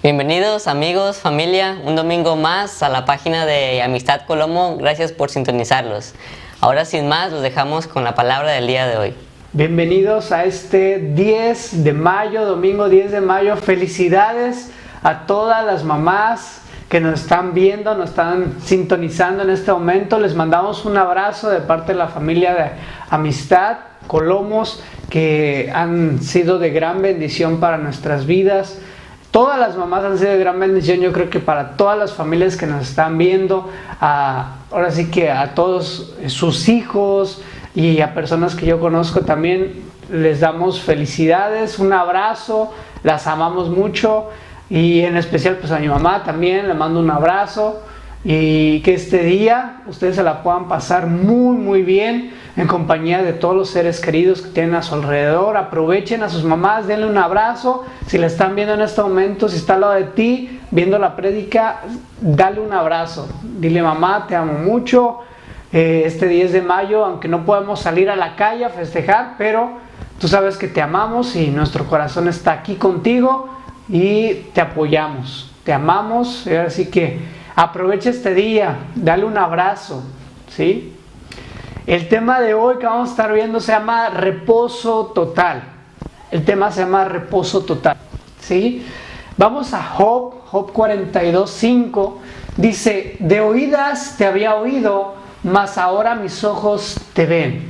Bienvenidos amigos, familia, un domingo más a la página de Amistad Colomo. Gracias por sintonizarlos. Ahora sin más, los dejamos con la palabra del día de hoy. Bienvenidos a este 10 de mayo, domingo 10 de mayo. Felicidades a todas las mamás que nos están viendo, nos están sintonizando en este momento. Les mandamos un abrazo de parte de la familia de Amistad Colomos, que han sido de gran bendición para nuestras vidas. Todas las mamás han sido de gran bendición, yo creo que para todas las familias que nos están viendo, ahora sí que a todos sus hijos y a personas que yo conozco también les damos felicidades, un abrazo, las amamos mucho y en especial pues a mi mamá también le mando un abrazo y que este día ustedes se la puedan pasar muy bien en compañía de todos los seres queridos que tienen a su alrededor. Aprovechen a sus mamás, denle un abrazo. Si la están viendo en este momento, si está al lado de ti viendo la prédica, dale un abrazo. Dile: mamá, te amo mucho. Este 10 de mayo, aunque no podemos salir a la calle a festejar, pero tú sabes que te amamos y nuestro corazón está aquí contigo y te apoyamos, te amamos. Así que aprovecha este día, dale un abrazo, ¿sí? El tema de hoy que vamos a estar viendo se llama reposo total. El tema se llama reposo total, ¿sí? Vamos a Job 42:5. Dice: de oídas te había oído, mas ahora mis ojos te ven.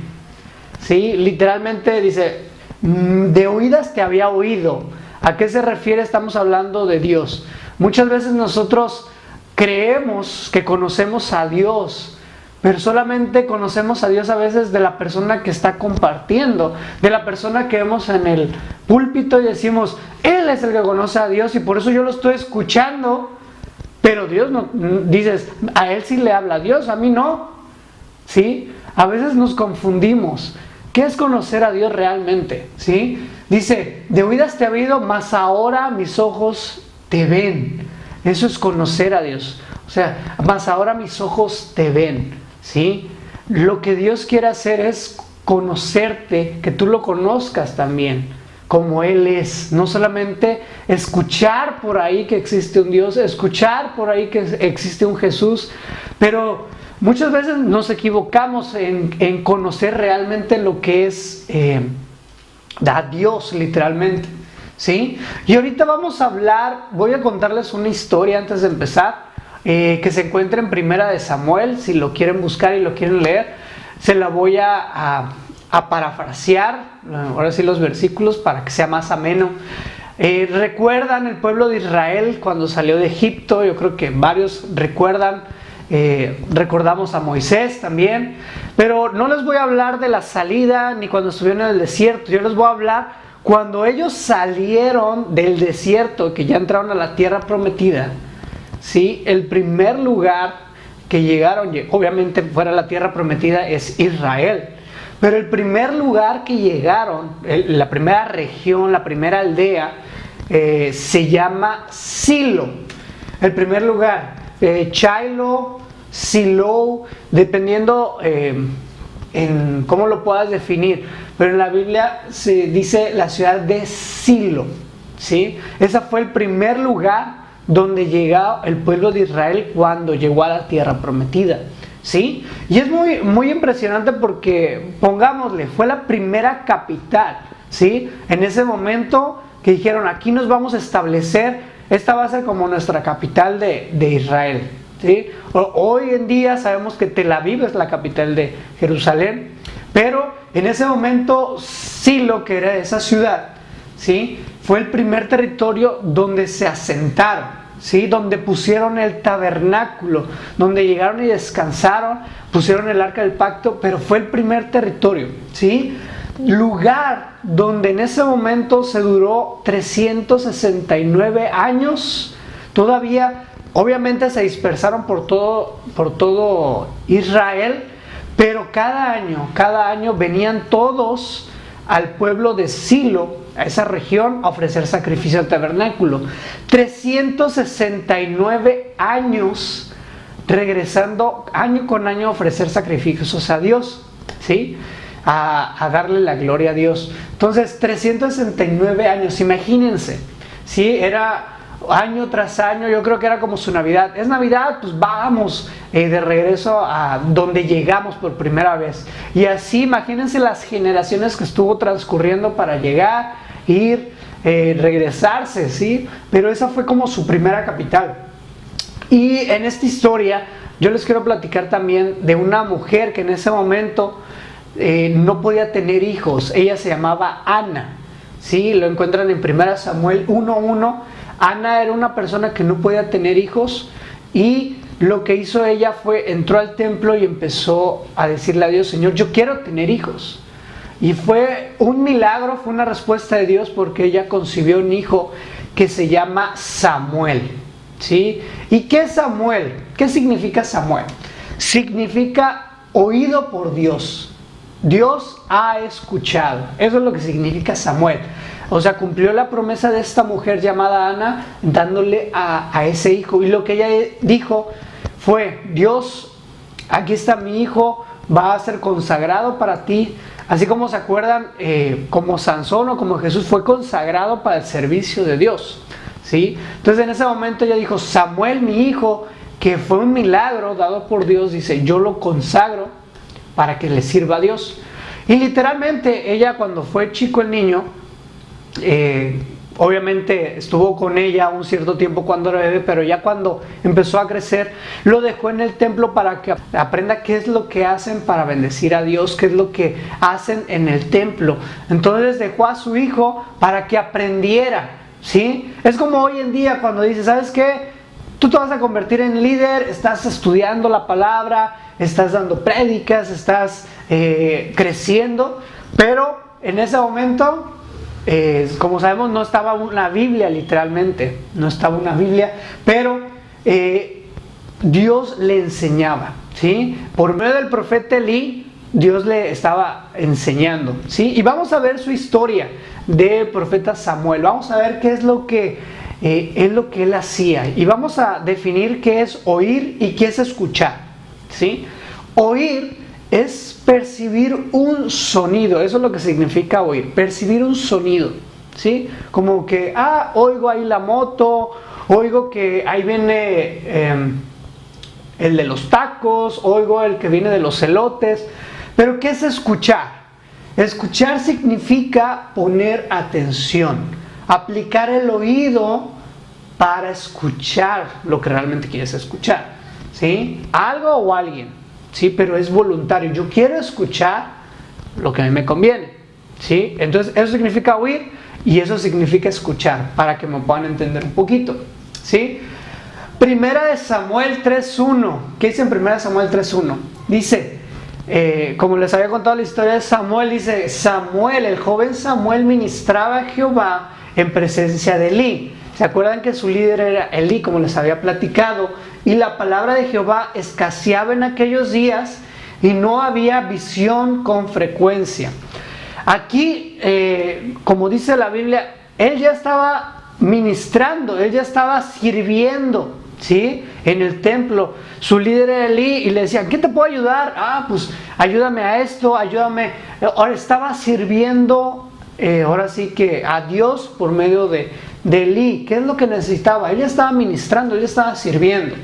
¿Sí? Literalmente dice: de oídas te había oído. ¿A qué se refiere? Estamos hablando de Dios. Muchas veces nosotros creemos que conocemos a Dios, pero solamente conocemos a Dios a veces de la persona que está compartiendo, de la persona que vemos en el púlpito y decimos: Él es el que conoce a Dios y por eso yo lo estoy escuchando. Pero Dios no, dices, a Él sí le habla Dios, a mí no. ¿Sí? A veces nos confundimos. ¿Qué es conocer a Dios realmente? ¿Sí? Dice: de oídas te he oído, mas ahora mis ojos te ven. Eso es conocer a Dios. O sea, mas ahora mis ojos te ven. ¿Sí? Lo que Dios quiere hacer es conocerte, que tú lo conozcas también como Él es. No solamente escuchar por ahí que existe un Dios, escuchar por ahí que existe un Jesús, pero muchas veces nos equivocamos en conocer realmente lo que es a Dios, literalmente. ¿Sí? Y ahorita vamos a hablar, voy a contarles una historia antes de empezar, que se encuentra en Primera de Samuel. Si lo quieren buscar y lo quieren leer, se la voy a parafrasear, ahora sí, los versículos para que sea más ameno. ¿Recuerdan el pueblo de Israel cuando salió de Egipto? Yo creo que varios recuerdan. Recordamos a Moisés también, pero no les voy a hablar de la salida ni cuando estuvieron en el desierto. Yo les voy a hablar cuando ellos salieron del desierto, que ya entraron a la tierra prometida. ¿Sí? El primer lugar que llegaron, obviamente fuera de la tierra prometida, es Israel, pero el primer lugar que llegaron, la primera región, la primera aldea, se llama Silo. El primer lugar, Shiloh, Silo, dependiendo en cómo lo puedas definir, pero en la Biblia se dice la ciudad de Silo, ¿sí? Ese fue el primer lugar donde llegó el pueblo de Israel cuando llegó a la tierra prometida, ¿sí? Y es muy impresionante porque, pongámosle, fue la primera capital, ¿sí? En ese momento que dijeron: aquí nos vamos a establecer, esta va a ser como nuestra capital de Israel, ¿sí? Hoy en día sabemos que Tel Aviv es la capital de Jerusalén, pero en ese momento Silo, que era esa ciudad, ¿sí?, fue el primer territorio donde se asentaron, ¿sí?, donde pusieron el tabernáculo, donde llegaron y descansaron, pusieron el arca del pacto, pero fue el primer territorio, ¿sí?, lugar donde en ese momento se duró 369 años. Todavía, obviamente, se dispersaron por todo Israel, pero cada año venían todos al pueblo de Silo, a esa región, a ofrecer sacrificio al tabernáculo. 369 años regresando año con año a ofrecer sacrificios a Dios, ¿sí?, a darle la gloria a Dios. Entonces, 369 años, imagínense, ¿sí? Era año tras año. Yo creo que era como su Navidad. Es Navidad, pues vamos de regreso a donde llegamos por primera vez. Y así, imagínense las generaciones que estuvo transcurriendo para llegar, ir, regresarse, ¿sí? Pero esa fue como su primera capital. Y en esta historia yo les quiero platicar también de una mujer que en ese momento no podía tener hijos. Ella se llamaba Ana, ¿sí? Lo encuentran en 1 Samuel 1:1. Ana era una persona que no podía tener hijos, y lo que hizo ella fue, entró al templo y empezó a decirle a Dios: Señor, yo quiero tener hijos. Y fue un milagro, fue una respuesta de Dios, porque ella concibió un hijo que se llama Samuel, ¿sí? ¿Y qué es Samuel? ¿Qué significa Samuel? Significa oído por Dios. Dios ha escuchado. Eso es lo que significa Samuel. O sea, cumplió la promesa de esta mujer llamada Ana, dándole a ese hijo. Y lo que ella dijo fue: Dios, aquí está mi hijo, va a ser consagrado para ti. Así como se acuerdan, como Sansón o como Jesús fue consagrado para el servicio de Dios, ¿sí? Entonces en ese momento ella dijo: Samuel, mi hijo, que fue un milagro dado por Dios, dice, yo lo consagro para que le sirva a Dios. Y literalmente ella, cuando fue chico el niño, obviamente estuvo con ella un cierto tiempo cuando era bebé, pero ya cuando empezó a crecer, lo dejó en el templo para que aprenda qué es lo que hacen para bendecir a Dios, qué es lo que hacen en el templo. Entonces dejó a su hijo para que aprendiera, ¿sí? Es como hoy en día cuando dices: ¿sabes qué? Tú te vas a convertir en líder, estás estudiando la palabra, estás dando prédicas, estás creciendo, pero en ese momento, como sabemos, no estaba una Biblia, literalmente, no estaba una Biblia, pero Dios le enseñaba, ¿sí? Por medio del profeta Elí, Dios le estaba enseñando, ¿sí? Y vamos a ver su historia del profeta Samuel. Vamos a ver qué es lo que él hacía, y vamos a definir qué es oír y qué es escuchar, ¿sí? Oír es percibir un sonido. Eso es lo que significa oír, percibir un sonido, ¿sí? Como que, oigo ahí la moto, oigo que ahí viene el de los tacos, oigo el que viene de los elotes. Pero ¿qué es escuchar? Escuchar significa poner atención, aplicar el oído para escuchar lo que realmente quieres escuchar, ¿sí? Algo o alguien, ¿sí? Pero es voluntario. Yo quiero escuchar lo que a mí me conviene, ¿sí? Entonces eso significa oír y eso significa escuchar, para que me puedan entender un poquito, ¿sí? Primera de Samuel 3:1. ¿Qué dice en Primera de Samuel 3:1? Dice, como les había contado la historia de Samuel, dice: Samuel, el joven Samuel, ministraba a Jehová en presencia de Elí. ¿Se acuerdan que su líder era Elí, como les había platicado? Y la palabra de Jehová escaseaba en aquellos días y no había visión con frecuencia. Aquí, como dice la Biblia, él ya estaba ministrando, él ya estaba sirviendo, ¿sí? En el templo. Su líder era Elí y le decían: ¿qué te puedo ayudar? Pues ayúdame a esto, ayúdame. Ahora estaba sirviendo, ahora sí que a Dios por medio de Elí. ¿Qué es lo que necesitaba? Él ya estaba ministrando, él ya estaba sirviendo.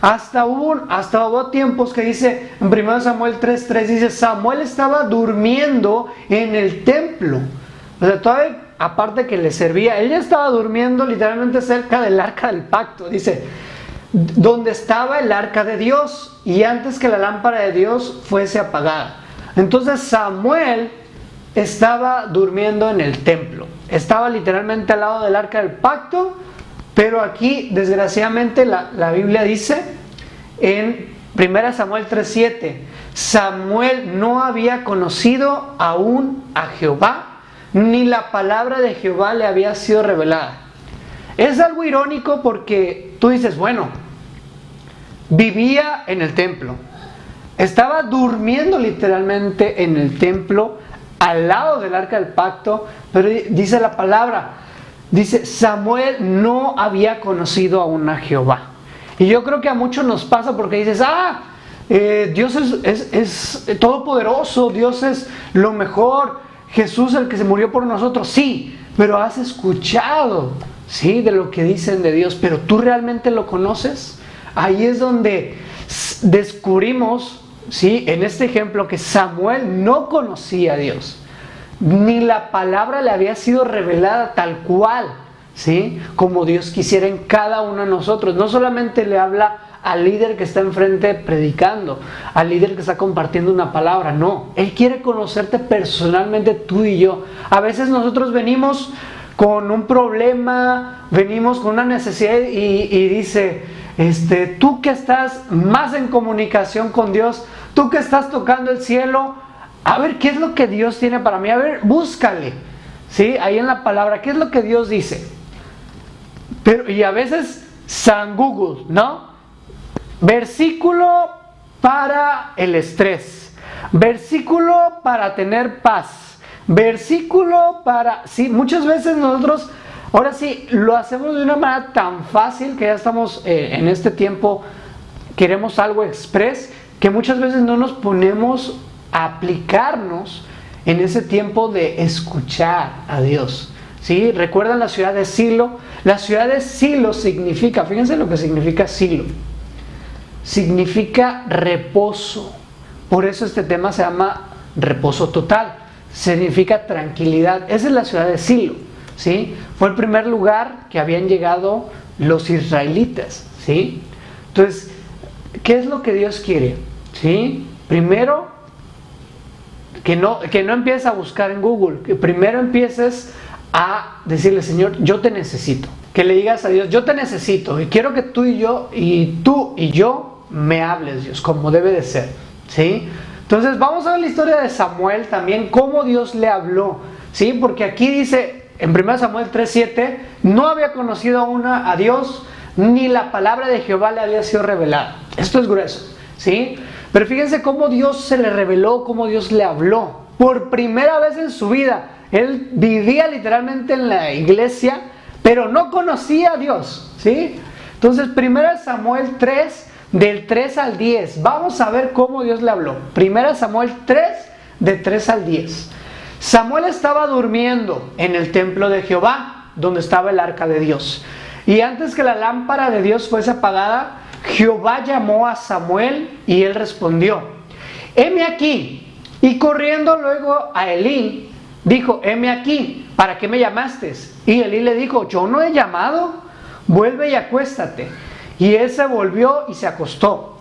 Hasta hubo tiempos que dice en 1 Samuel 3:3, dice: Samuel estaba durmiendo en el templo. O sea, todavía, aparte que le servía, él ya estaba durmiendo literalmente cerca del arca del pacto. Dice, donde estaba el arca de Dios, y antes que la lámpara de Dios fuese apagada. Entonces Samuel estaba durmiendo en el templo. Estaba literalmente al lado del arca del pacto. Pero aquí, desgraciadamente, la Biblia dice en 1 Samuel 3:7: Samuel no había conocido aún a Jehová, ni la palabra de Jehová le había sido revelada. Es algo irónico porque tú dices, bueno, vivía en el templo, estaba durmiendo literalmente en el templo, al lado del arca del pacto, pero dice la palabra, dice: Samuel no había conocido aún a Jehová. Y yo creo que a muchos nos pasa porque dices: Dios es todopoderoso, Dios es lo mejor, Jesús el que se murió por nosotros. Sí, pero has escuchado ¿sí? De lo que dicen de Dios, pero ¿tú realmente lo conoces? Ahí es donde descubrimos, ¿sí? En este ejemplo, que Samuel no conocía a Dios, ni la palabra le había sido revelada tal cual, ¿sí? Como Dios quisiera en cada uno de nosotros. No solamente le habla al líder que está enfrente predicando, al líder que está compartiendo una palabra, no. Él quiere conocerte personalmente, tú y yo. A veces nosotros venimos con un problema, venimos con una necesidad y dice, tú que estás más en comunicación con Dios, tú que estás tocando el cielo, a ver, ¿qué es lo que Dios tiene para mí? A ver, búscale, ¿sí? Ahí en la palabra, ¿qué es lo que Dios dice? Y a veces, San Google, ¿no? Versículo para el estrés, versículo para tener paz, versículo para... Sí, muchas veces nosotros, ahora sí, lo hacemos de una manera tan fácil que ya estamos en este tiempo, queremos algo express, que muchas veces no nos ponemos a aplicarnos en ese tiempo de escuchar a Dios. ¿Sí? ¿Recuerdan la ciudad de Silo? La ciudad de Silo significa, fíjense lo que significa Silo. Significa reposo. Por eso este tema se llama reposo total. Significa tranquilidad. Esa es la ciudad de Silo, ¿sí? Fue el primer lugar que habían llegado los israelitas, ¿sí? Entonces, ¿qué es lo que Dios quiere? ¿Sí? Primero, que no empieces a buscar en Google, que primero empieces a decirle, Señor, yo te necesito. Que le digas a Dios, yo te necesito y quiero que tú y yo me hables, Dios, como debe de ser, ¿sí? Entonces vamos a ver la historia de Samuel también, cómo Dios le habló, ¿sí? Porque aquí dice, en 1 Samuel 3:7, no había conocido aún a Dios, ni la palabra de Jehová le había sido revelada. Esto es grueso, ¿sí? Pero fíjense cómo Dios se le reveló, cómo Dios le habló. Por primera vez en su vida, él vivía literalmente en la iglesia, pero no conocía a Dios, ¿sí? Entonces, 1 Samuel 3, del 3 al 10. Vamos a ver cómo Dios le habló. 1 Samuel 3, de 3 al 10. Samuel estaba durmiendo en el templo de Jehová, donde estaba el arca de Dios. Y antes que la lámpara de Dios fuese apagada, Jehová llamó a Samuel y él respondió, heme aquí. Y corriendo luego a Elí, dijo, heme aquí, ¿para qué me llamaste? Y Elí le dijo, yo no he llamado, vuelve y acuéstate. Y él se volvió y se acostó.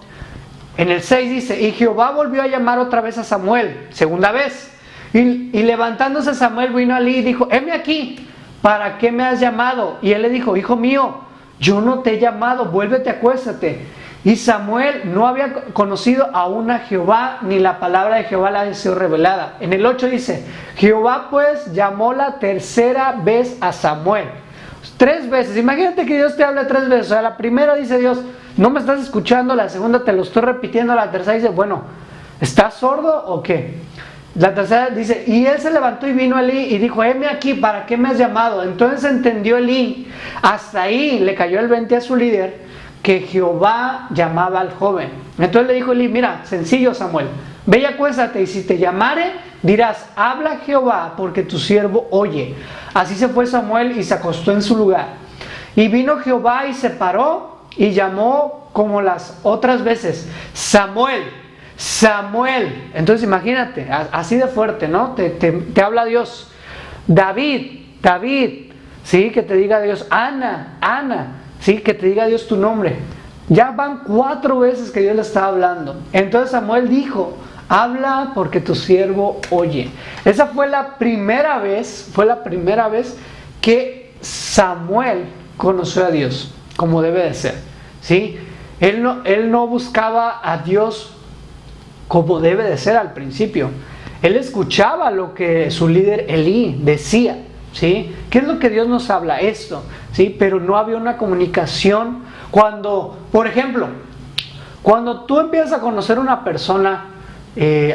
En el 6 dice, y Jehová volvió a llamar otra vez a Samuel, segunda vez. Y levantándose Samuel vino a Elí y dijo, heme aquí, ¿para qué me has llamado? Y él le dijo, hijo mío, yo no te he llamado, vuélvete, acuéstate. Y Samuel no había conocido aún a Jehová, ni la palabra de Jehová le había sido revelada. En el 8 dice, Jehová pues llamó la tercera vez a Samuel. 3 veces, imagínate que Dios te habla 3 veces. O sea, la primera dice Dios, no me estás escuchando, la segunda te lo estoy repitiendo, la tercera dice, bueno, ¿estás sordo o qué? La tercera dice, y él se levantó y vino a Elí y dijo, heme aquí, ¿para qué me has llamado? Entonces entendió Elí, hasta ahí le cayó el 20 a su líder, que Jehová llamaba al joven. Entonces le dijo Elí, mira, sencillo Samuel, ve y acuéstate, y si te llamare, dirás, habla Jehová, porque tu siervo oye. Así se fue Samuel y se acostó en su lugar. Y vino Jehová y se paró y llamó como las otras veces, Samuel, Samuel. Entonces imagínate, así de fuerte, ¿no? Te habla Dios. David, David, ¿sí? Que te diga Dios, Ana, Ana, ¿sí? Que te diga Dios tu nombre. Ya van 4 veces que Dios le está hablando. Entonces Samuel dijo, habla porque tu siervo oye. Esa fue la primera vez que Samuel conoció a Dios como debe de ser, ¿sí? Él no buscaba a Dios como debe de ser al principio. Él escuchaba lo que su líder Elí decía, ¿sí? ¿Qué es lo que Dios nos habla? Esto, ¿sí? Pero no había una comunicación. Cuando, por ejemplo, cuando tú empiezas a conocer a una persona,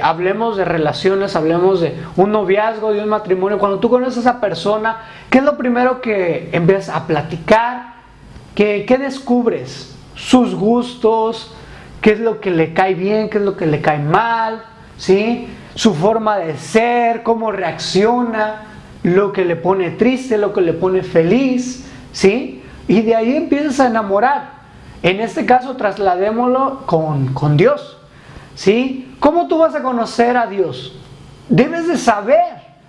hablemos de relaciones, hablemos de un noviazgo, de un matrimonio, cuando tú conoces a esa persona, ¿qué es lo primero que empiezas a platicar? ¿Qué descubres? Sus gustos, qué es lo que le cae bien, qué es lo que le cae mal, ¿sí? Su forma de ser, cómo reacciona, lo que le pone triste, lo que le pone feliz, ¿sí? Y de ahí empiezas a enamorar. En este caso, trasladémoslo con Dios, ¿sí? ¿Cómo tú vas a conocer a Dios? Debes de saber,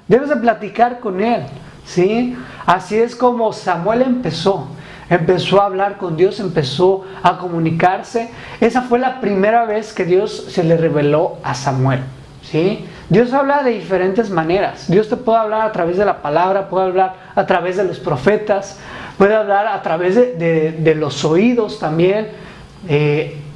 debes de platicar con Él, ¿sí? Así es como Samuel empezó a hablar con Dios, empezó a comunicarse. Esa fue la primera vez que Dios se le reveló a Samuel, ¿sí? Dios habla de diferentes maneras. Dios te puede hablar a través de la palabra, puede hablar a través de los profetas, puede hablar a través de los oídos también.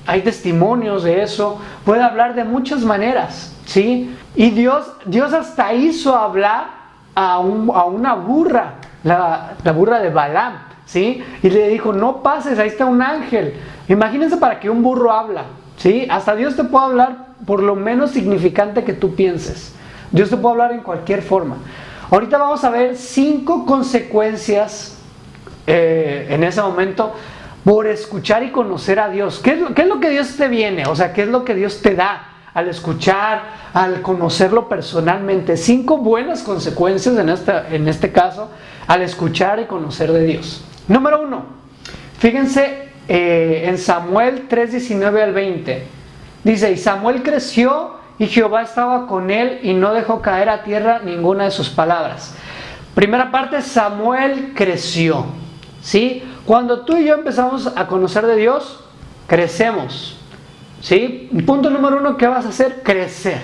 Hay testimonios de eso. Puede hablar de muchas maneras, ¿sí? Y Dios hasta hizo hablar a una burra, la burra de Balaam, ¿sí? Y le dijo, no pases, ahí está un ángel. Imagínense para que un burro habla, ¿sí? Hasta Dios te puede hablar por lo menos significante que tú pienses. Dios te puede hablar en cualquier forma. Ahorita vamos a ver 5 consecuencias en ese momento por escuchar y conocer a Dios. ¿Qué es lo que Dios te viene? O sea, ¿qué es lo que Dios te da al escuchar, al conocerlo personalmente? 5 buenas consecuencias en este caso al escuchar y conocer de Dios. Número 1, fíjense en Samuel 3:19 al 20. Dice, y Samuel creció y Jehová estaba con él y no dejó caer a tierra ninguna de sus palabras. Primera parte, Samuel creció, ¿sí? Cuando tú y yo empezamos a conocer de Dios, crecemos, ¿sí? Punto número 1, ¿qué vas a hacer? Crecer.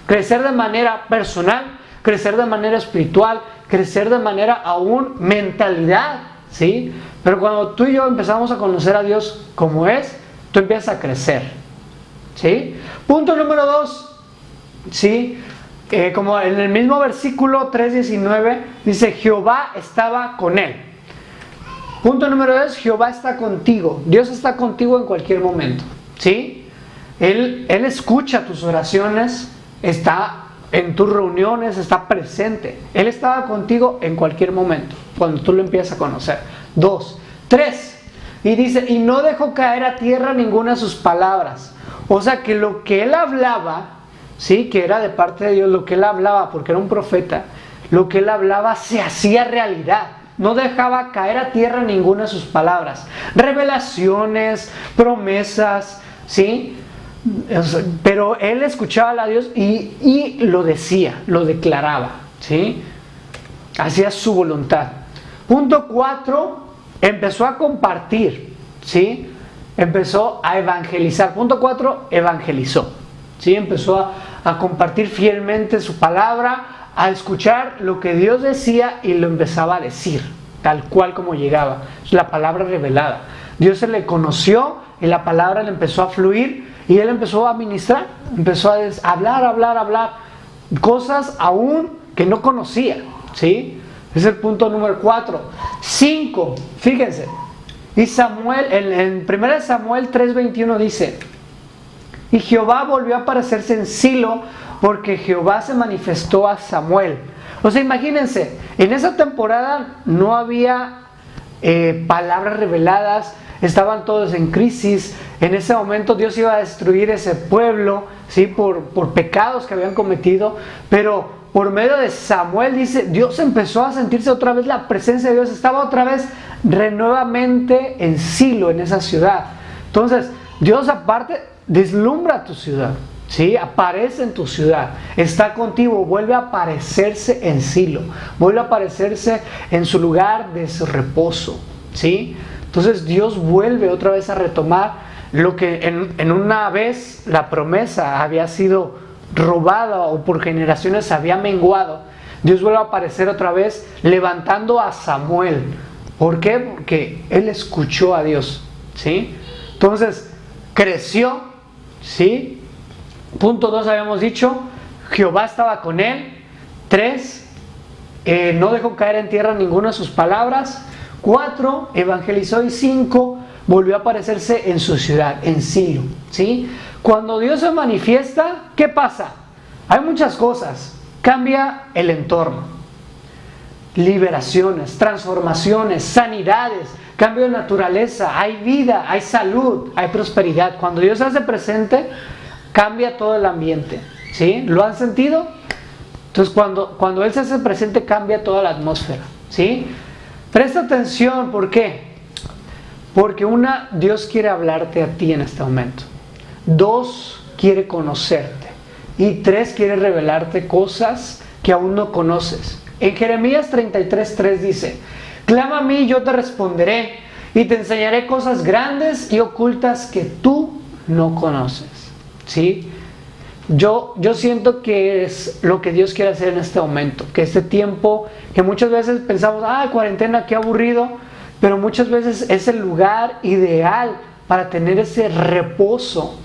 Crecer de manera personal, crecer de manera espiritual, crecer de manera aún mentalidad, ¿sí? Pero cuando tú y yo empezamos a conocer a Dios como es, tú empiezas a crecer, ¿sí? Punto número 2, ¿sí? Como en el mismo versículo 3:19 dice, Jehová estaba con él. Punto número 2, Jehová está contigo. Dios está contigo en cualquier momento, ¿sí? Él escucha tus oraciones, está en tus reuniones, está presente. Él estaba contigo en cualquier momento, cuando tú lo empiezas a conocer. 2, 3, y dice, y no dejó caer a tierra ninguna de sus palabras. O sea que lo que él hablaba, ¿sí? Que era de parte de Dios, lo que él hablaba, porque era un profeta, lo que él hablaba se hacía realidad. No dejaba caer a tierra ninguna de sus palabras. Revelaciones, promesas, ¿sí? Pero él escuchaba a Dios y lo decía, lo declaraba, ¿sí? Hacía su voluntad. Punto 4, empezó a compartir, ¿sí? Empezó a evangelizar. Punto 4, evangelizó, ¿sí? Empezó a compartir fielmente su palabra, a escuchar lo que Dios decía y lo empezaba a decir, tal cual como llegaba. Es la palabra revelada. Dios se le conoció y la palabra le empezó a fluir y él empezó a ministrar, empezó a hablar, cosas aún que no conocía, ¿sí? Es el punto número 4. 5, fíjense. Y Samuel, en 1 Samuel 3:21 dice, y Jehová volvió a aparecerse en Silo, porque Jehová se manifestó a Samuel. O sea, imagínense, en esa temporada no había palabras reveladas, estaban todos en crisis. En ese momento Dios iba a destruir ese pueblo, ¿sí? por pecados que habían cometido, pero por medio de Samuel, dice, Dios empezó a sentirse otra vez la presencia de Dios, estaba otra vez nuevamente en Silo, en esa ciudad. Entonces, Dios aparte deslumbra tu ciudad, ¿sí? Aparece en tu ciudad, está contigo, vuelve a aparecerse en Silo, vuelve a aparecerse en su lugar de su reposo, ¿sí? Entonces Dios vuelve otra vez a retomar lo que en una vez la promesa había sido robada o por generaciones había menguado. Dios vuelve a aparecer otra vez levantando a Samuel. ¿Por qué? Porque él escuchó a Dios, ¿sí? Entonces creció, ¿sí? Punto 2 habíamos dicho, Jehová estaba con él. 3, no dejó caer en tierra ninguna de sus palabras. 4, evangelizó. Y 5, volvió a aparecerse en su ciudad, en Silo, ¿sí? Cuando Dios se manifiesta, ¿qué pasa? Hay muchas cosas. Cambia el entorno. Liberaciones, transformaciones, sanidades, cambio de naturaleza, hay vida, hay salud, hay prosperidad. Cuando Dios se hace presente, cambia todo el ambiente, ¿sí? ¿Lo han sentido? Entonces cuando Él se hace presente, cambia toda la atmósfera, ¿sí? Presta atención, ¿por qué? Porque Dios quiere hablarte a ti en este momento. 2, quiere conocerte. Y 3, quiere revelarte cosas que aún no conoces. En Jeremías 33:3 dice: clama a mí y yo te responderé, y te enseñaré cosas grandes y ocultas que tú no conoces. ¿Sí? Yo siento que es lo que Dios quiere hacer en este momento, que este tiempo, que muchas veces pensamos, cuarentena, qué aburrido, pero muchas veces es el lugar ideal para tener ese reposo.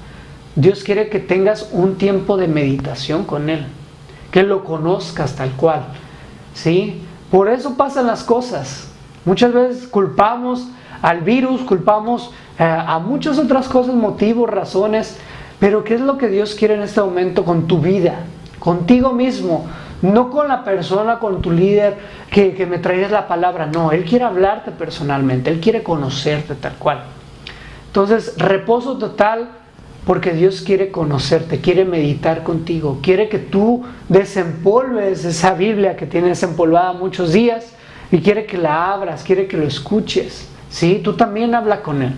Dios quiere que tengas un tiempo de meditación con Él, que lo conozcas tal cual, ¿sí? Por eso pasan las cosas. Muchas veces culpamos al virus, culpamos a muchas otras cosas, motivos, razones. Pero ¿qué es lo que Dios quiere en este momento con tu vida? Contigo mismo, no con la persona, con tu líder que me traigas la palabra. No, Él quiere hablarte personalmente, Él quiere conocerte tal cual. Entonces, reposo total, porque Dios quiere conocerte, quiere meditar contigo, quiere que tú desempolves esa Biblia que tienes empolvada muchos días y quiere que la abras, quiere que lo escuches. ¿Sí? Tú también habla con Él.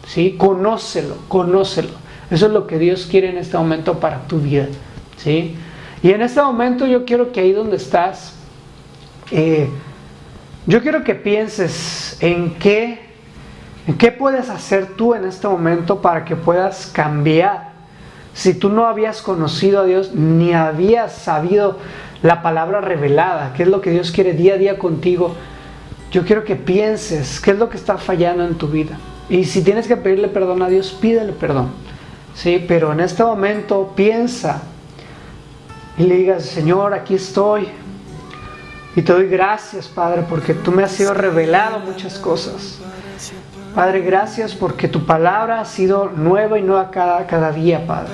¿Sí? Conócelo. Eso es lo que Dios quiere en este momento para tu vida, ¿sí? Y en este momento yo quiero que ahí donde estás, yo quiero que pienses en qué puedes hacer tú en este momento para que puedas cambiar. Si tú no habías conocido a Dios, ni habías sabido la palabra revelada, qué es lo que Dios quiere día a día contigo, yo quiero que pienses qué es lo que está fallando en tu vida. Y si tienes que pedirle perdón a Dios, pídele perdón. Sí, pero en este momento piensa y le digas: Señor, aquí estoy y te doy gracias, Padre, porque tú me has sido revelado muchas cosas. Padre, gracias porque tu palabra ha sido nueva y nueva cada día, Padre.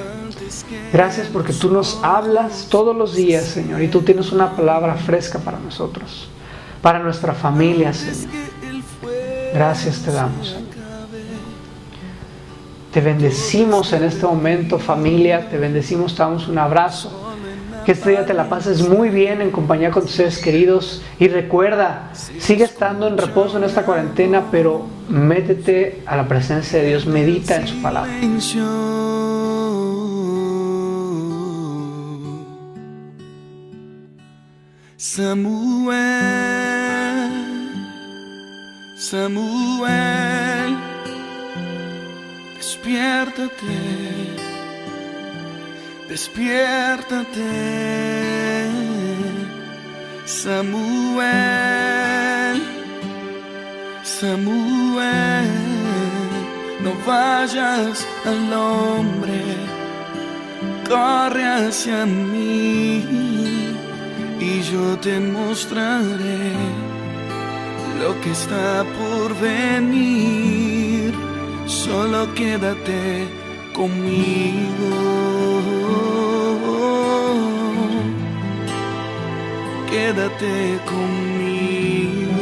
Gracias porque tú nos hablas todos los días, Señor, y tú tienes una palabra fresca para nosotros, para nuestra familia, Señor. Gracias te damos, Señor. Te bendecimos en este momento, familia, te bendecimos, te damos un abrazo. Que este día te la pases muy bien en compañía con tus seres queridos. Y recuerda, sigue estando en reposo en esta cuarentena, pero métete a la presencia de Dios, medita en su palabra. Samuel, despiértate, despiértate, Samuel, Samuel, no vayas al hombre, corre hacia mí y yo te mostraré lo que está por venir. Solo quédate conmigo, quédate conmigo.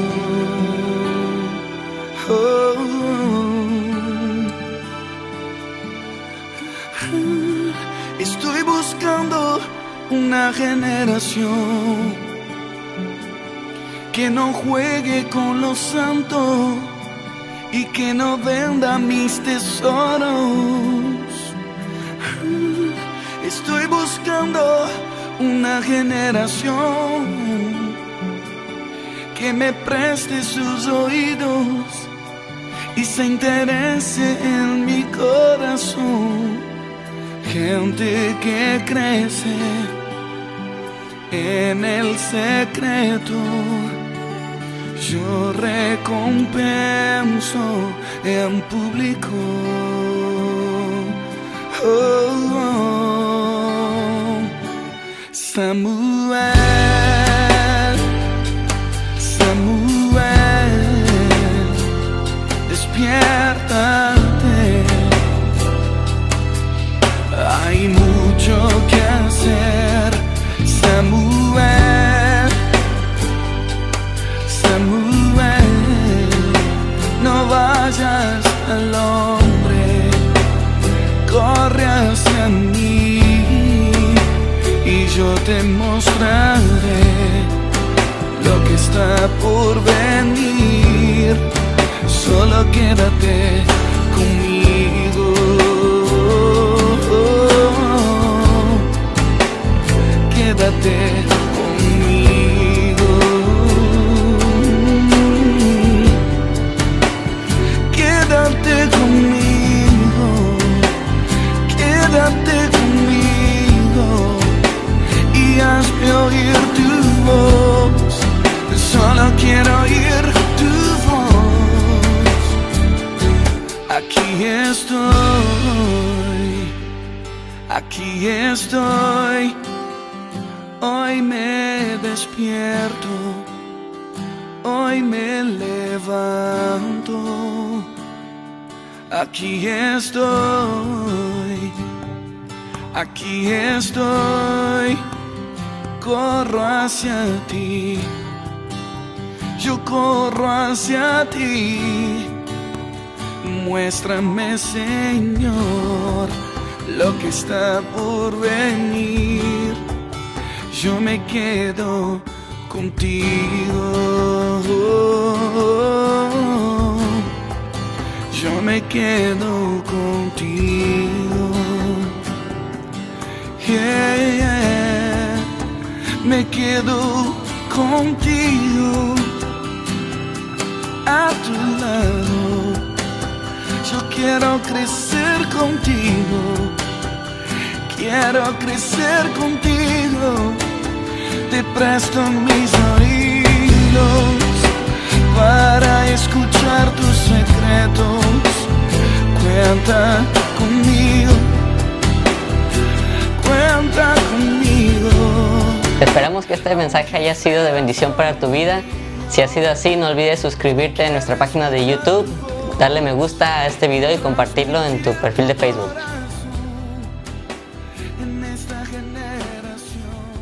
Estoy buscando una generación que no juegue con los santos y que no venda mis tesoros. Estoy buscando una generación que me preste sus oídos y se interese en mi corazón. Gente que crece en el secreto, yo recompenso en público. Samuel, Samuel, despiértate. Hay mucho que hacer, Samuel, Samuel, no vayas al hombre, corre hacia mí y yo te mostraré lo que está por venir. Solo quédate conmigo. Quédate conmigo. Quédate conmigo. Quédate conmigo. Y hazme oír tu voz. Solo quiero oír tu voz. Aquí estoy. Aquí estoy. Hoy me despierto, hoy me levanto. Aquí estoy, corro hacia ti, yo corro hacia ti. Muéstrame, Señor, lo que está por venir. Yo me quedo contigo. Yo me quedo contigo. Yeah, yeah. Me quedo contigo. A tu lado. Yo quiero crecer contigo. Quiero crecer contigo. Te presto mis oídos para escuchar tus secretos. Cuenta conmigo, cuenta conmigo. Esperamos que este mensaje haya sido de bendición para tu vida. Si ha sido así, no olvides suscribirte a nuestra página de YouTube, darle me gusta a este video y compartirlo en tu perfil de Facebook. En esta generación.